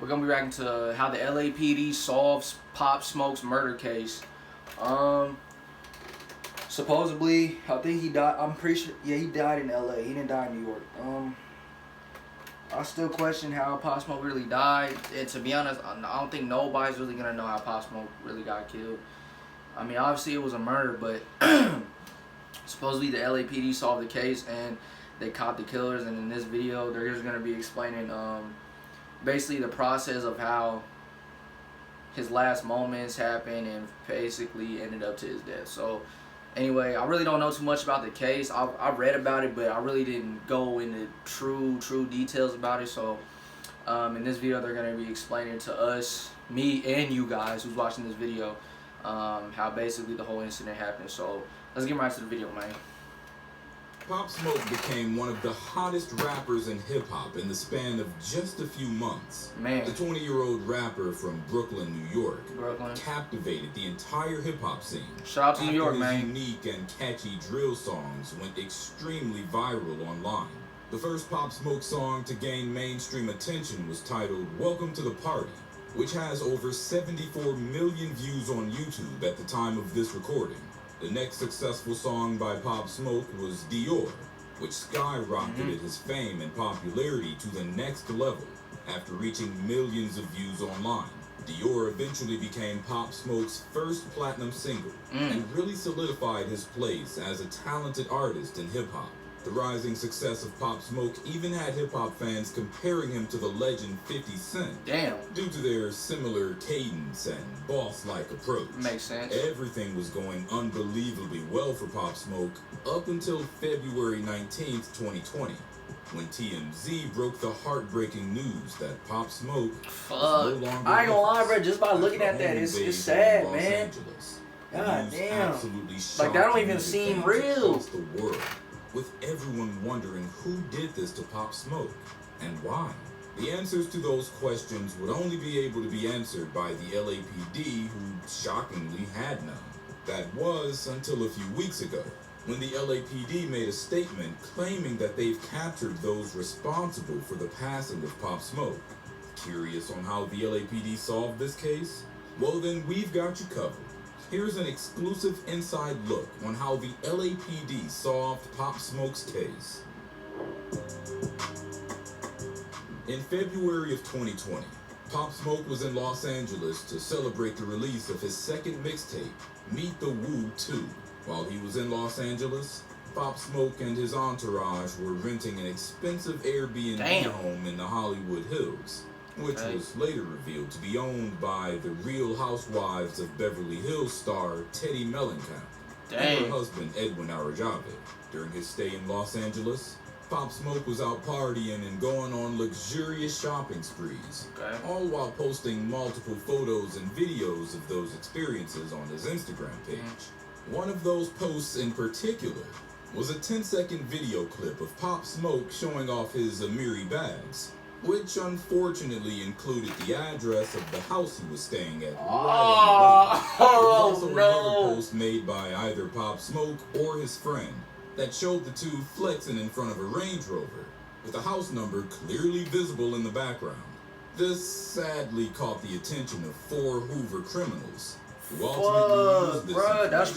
We're gonna be reacting to how the LAPD solves Pop Smoke's murder case. Supposedly, I think he died. I'm pretty sure. Yeah, he died in LA. He didn't die in New York. I still question how Pop Smoke really died. And to be honest, I don't think nobody's really gonna know how Pop Smoke really got killed. I mean, obviously it was a murder, but supposedly the LAPD solved the case and they caught the killers. And in this video, they're just gonna be explaining basically the process of how his last moments happened and basically ended up to his death. So anyway, I really don't know too much about the case. I read about it, but I really didn't go into true details about it. So in this video, they're going to be explaining to us, me and you guys who's watching this video, how basically the whole incident happened. So let's get right to the video, man. Pop Smoke became one of the hottest rappers in hip-hop in the span of just a few months. Man. The 20-year-old rapper from Brooklyn, New York, Brooklyn, captivated the entire hip-hop scene. Shout out to New York, his man. Unique and catchy drill songs went extremely viral online. The first Pop Smoke song to gain mainstream attention was titled Welcome to the Party, which has over 74 million views on YouTube at the time of this recording. The next successful song by Pop Smoke was Dior, which skyrocketed his fame and popularity to the next level after reaching millions of views online. Dior eventually became Pop Smoke's first platinum single and really solidified his place as a talented artist in hip-hop. The rising success of Pop Smoke even had hip-hop fans comparing him to the legend 50 Cent. Damn. Due to their similar cadence and boss-like approach. Makes sense. Everything was going unbelievably well for Pop Smoke up until February 19th, 2020, when TMZ broke the heartbreaking news that Pop Smoke was no longer I ain't gonna lie, with us bro. Just by looking at that, it's sad, Los man. Angeles. God News damn. absolutely Like, that don't shocked even music seem fans real. across the world, with everyone wondering who did this to Pop Smoke and why. The answers to those questions would only be able to be answered by the LAPD, who shockingly had none. That was until a few weeks ago, when the LAPD made a statement claiming that they've captured those responsible for the passing of Pop Smoke. Curious on how the LAPD solved this case? Well then, we've got you covered. Here's an exclusive inside look on how the LAPD solved Pop Smoke's case. In February of 2020, Pop Smoke was in Los Angeles to celebrate the release of his second mixtape, Meet the Woo 2. While he was in Los Angeles, Pop Smoke and his entourage were renting an expensive Airbnb home in the Hollywood Hills, which was later revealed to be owned by the Real Housewives of Beverly Hills star Teddy Mellencamp and her husband Edwin Arajave. During his stay in Los Angeles, Pop Smoke was out partying and going on luxurious shopping sprees, all while posting multiple photos and videos of those experiences on his Instagram page. One of those posts in particular was a 10-second video clip of Pop Smoke showing off his Amiri bags, which unfortunately included the address of the house he was staying at. Also another post made by either Pop Smoke or his friend that showed the two flexing in front of a Range Rover, with the house number clearly visible in the background. This sadly caught the attention of 4 Hoover criminals, who ultimately used this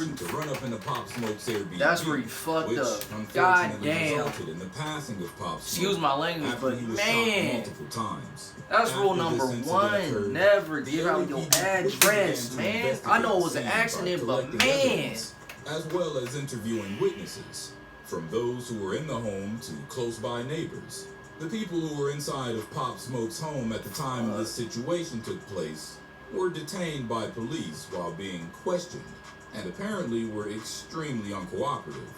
information to run up into Pop Smoke's Airbnb. That's where you fucked up. God damn. Resulted in the passing of Pop Smoke. Excuse my language, but he was man, shot multiple times. That's rule number 1. Never give out your address, man. I know it was an accident, but man. As well as interviewing witnesses, from those who were in the home to close by neighbors. The people who were inside of Pop Smoke's home at the time this situation took place were detained by police while being questioned, and apparently were extremely uncooperative,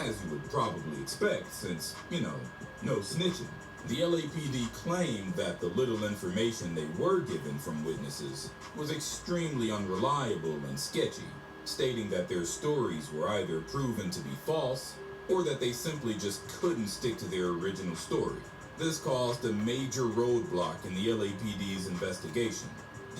as you would probably expect since, no snitching. The LAPD claimed that the little information they were given from witnesses was extremely unreliable and sketchy, stating that their stories were either proven to be false or that they simply just couldn't stick to their original story. This caused a major roadblock in the LAPD's investigation.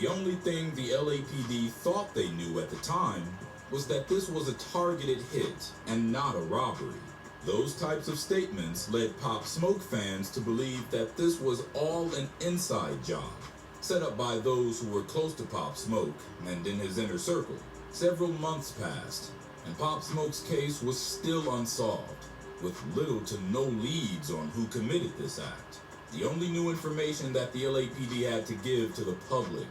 The only thing the LAPD thought they knew at the time was that this was a targeted hit and not a robbery. Those types of statements led Pop Smoke fans to believe that this was all an inside job, set up by those who were close to Pop Smoke and in his inner circle. Several months passed, and Pop Smoke's case was still unsolved, with little to no leads on who committed this act. The only new information that the LAPD had to give to the public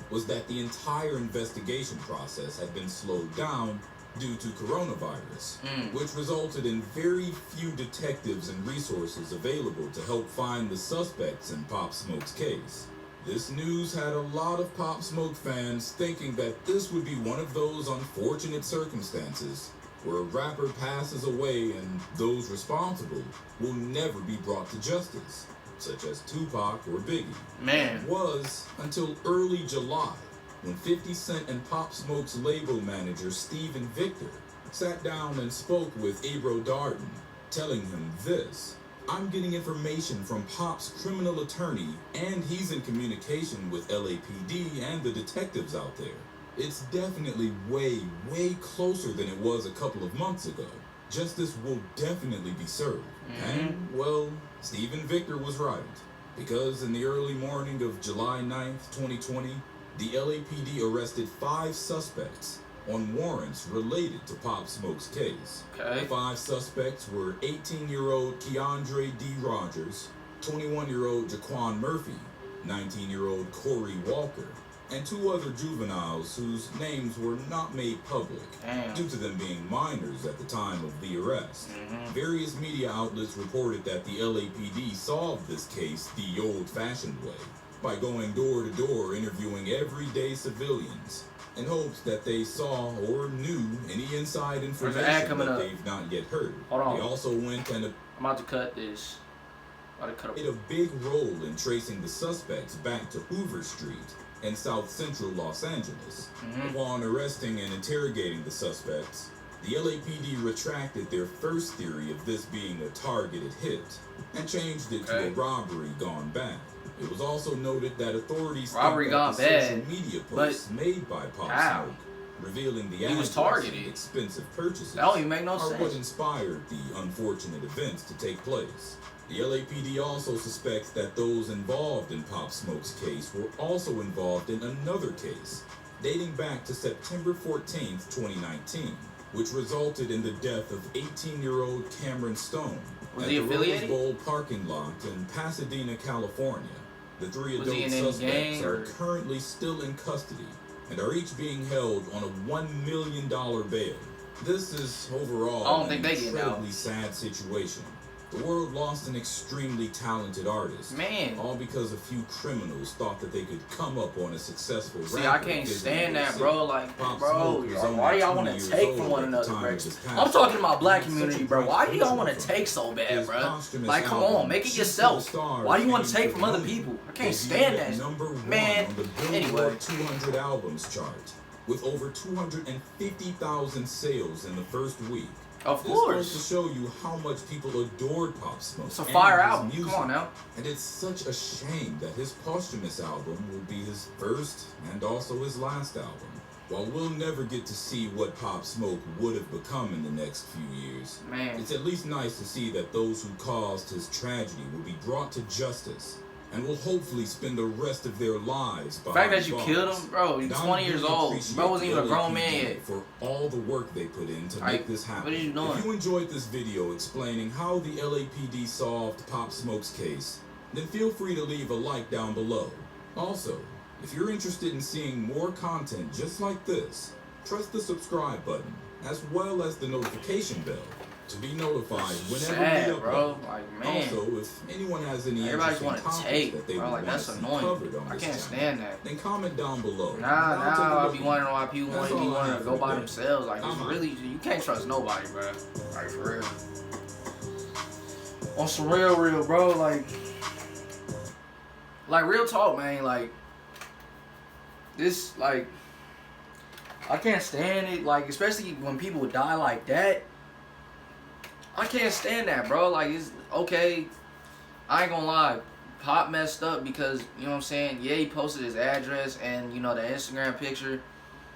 was that the entire investigation process had been slowed down due to coronavirus, which resulted in very few detectives and resources available to help find the suspects in Pop Smoke's case. This news had a lot of Pop Smoke fans thinking that this would be one of those unfortunate circumstances where a rapper passes away and those responsible will never be brought to justice, such as Tupac or Biggie. Man. It was until early July when 50 Cent and Pop Smoke's label manager Steven Victor sat down and spoke with Abro Darden, telling him this: "I'm getting information from Pop's criminal attorney, and he's in communication with LAPD and the detectives out there. It's definitely way, way closer than it was a couple of months ago. Justice will definitely be served." And, well, Steven Victor was right, because in the early morning of July 9th, 2020, the LAPD arrested 5 suspects on warrants related to Pop Smoke's case. Okay. The 5 suspects were 18-year-old Keandre D. Rogers, 21-year-old Jaquan Murphy, 19-year-old Corey Walker, and 2 other juveniles whose names were not made public due to them being minors at the time of the arrest. Various media outlets reported that the LAPD solved this case the old-fashioned way, by going door to door interviewing everyday civilians in hopes that they saw or knew any inside information that they've not yet heard. Hold on. They also went and I'm about to cut this. played a big role in tracing the suspects back to Hoover Street in South Central Los Angeles. Upon arresting and interrogating the suspects, the LAPD retracted their first theory of this being a targeted hit and changed it to a robbery gone bad. It was also noted that authorities think that the social media posts made by Pop Smoke revealing the address and expensive purchases that don't even make no are sense. what inspired the unfortunate events to take place. The LAPD also suspects that those involved in Pop Smoke's case were also involved in another case dating back to September 14th, 2019, which resulted in the death of 18-year-old Cameron Stone at the Rose Bowl parking lot in Pasadena, California. The 3 adult suspects are currently still in custody and are each being held on a $1 million bail. This is overall an incredibly sad situation. The world lost an extremely talented artist. All because a few criminals thought that they could come up on a successful rapper. See, I can't stand that, bro. Like, bro, why do y'all want to take from one another, bro? I'm talking about black community, bro. Why do y'all want to take so bad, bro? Like, come on, make it yourself. Why do you want to take from other people? I can't stand that, man. Anyway, 200 albums chart with over 250,000 sales in the first week. Of course. This goes to show you how much people adored Pop Smoke. It's a fire album. Come on now. And it's such a shame that his posthumous album will be his first and also his last album. While we'll never get to see what Pop Smoke would have become in the next few years, it's at least nice to see that those who caused his tragedy will be brought to justice and will hopefully spend the rest of their lives behind the fact that you killed him, bro, you're 20 years old. Bro wasn't even a grown man yet. For all the work they put in to make this happen. What are you doing? If you enjoyed this video explaining how the LAPD solved Pop Smoke's case, then feel free to leave a like down below. Also, if you're interested in seeing more content just like this, press the subscribe button, as well as the notification bell, to be notified whenever we upload. Bro. Like, man. Also, if anyone has any everybody's interesting topics that they would want to see covered on this channel, stand that. then comment down below. I'll be wondering why people want to go by themselves. Like, it's really, you can't trust nobody, bro. Like, for real. On some real, bro. Like real talk, man. Like, this, like, I can't stand it. Like, especially when people die like that. I can't stand that, bro. Like, it's okay. I ain't gonna lie. Pop messed up because, you know what I'm saying? Yeah, he posted his address and, you know, the Instagram picture.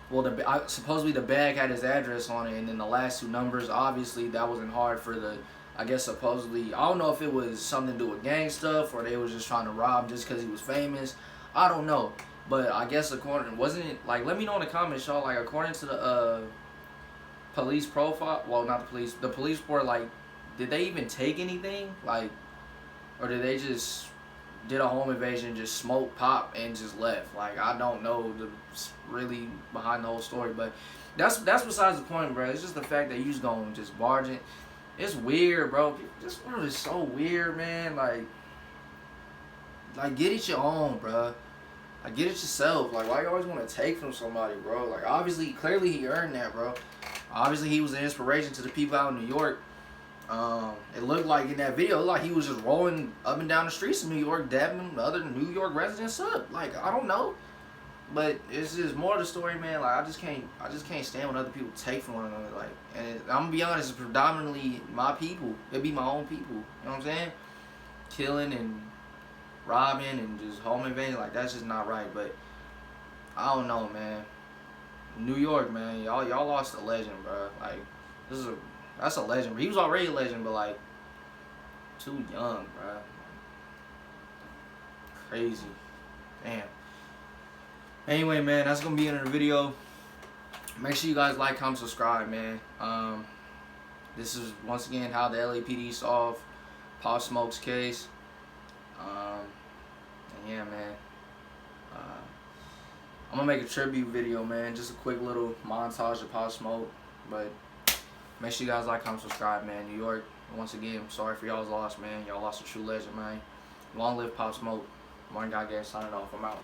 Well, supposedly the bag had his address on it, and then the last 2 numbers, obviously, that wasn't hard for the, I guess, supposedly, I don't know if it was something to do with gang stuff or they was just trying to rob just because he was famous. I don't know. But I guess according, wasn't it, like, let me know in the comments, y'all, like, according to the police profile, well, not the police report, like, did they even take anything? Like, or did they just did a home invasion, just smoked pop and just left? Like, I don't know the really behind the whole story, but that's besides the point, bro. It's just the fact that you just gonna just barge in. It's weird, bro. This world is so weird, man. Like get it your own, bro. Like, get it yourself. Like, why you always want to take from somebody, bro? Like, obviously, clearly he earned that, bro. Obviously, he was an inspiration to the people out in New York. It looked like in that video, it looked like he was just rolling up and down the streets of New York, dabbing other New York residents up. Like, I don't know. But it's just more of the story, man. Like, I just can't stand when other people take from one another. Like, and I'm gonna be honest, it's predominantly my people. It be my own people. You know what I'm saying? Killing and robbing and just home invasion, like, that's just not right. But I don't know, man. New York, man, y'all lost a legend, bro. Like, that's a legend. He was already a legend, but like, too young, bro. Crazy, damn. Anyway, man, that's gonna be in the video. Make sure you guys like, comment, subscribe, man. This is once again how the LAPD solved Pop Smoke's case. And yeah, man, I'm gonna make a tribute video, man, just a quick little montage of Pop Smoke. But make sure you guys like, comment, subscribe, man. New York, once again, sorry for y'all's loss, man. Y'all lost a true legend, man. Long live Pop Smoke. One guy getting signing off. I'm out.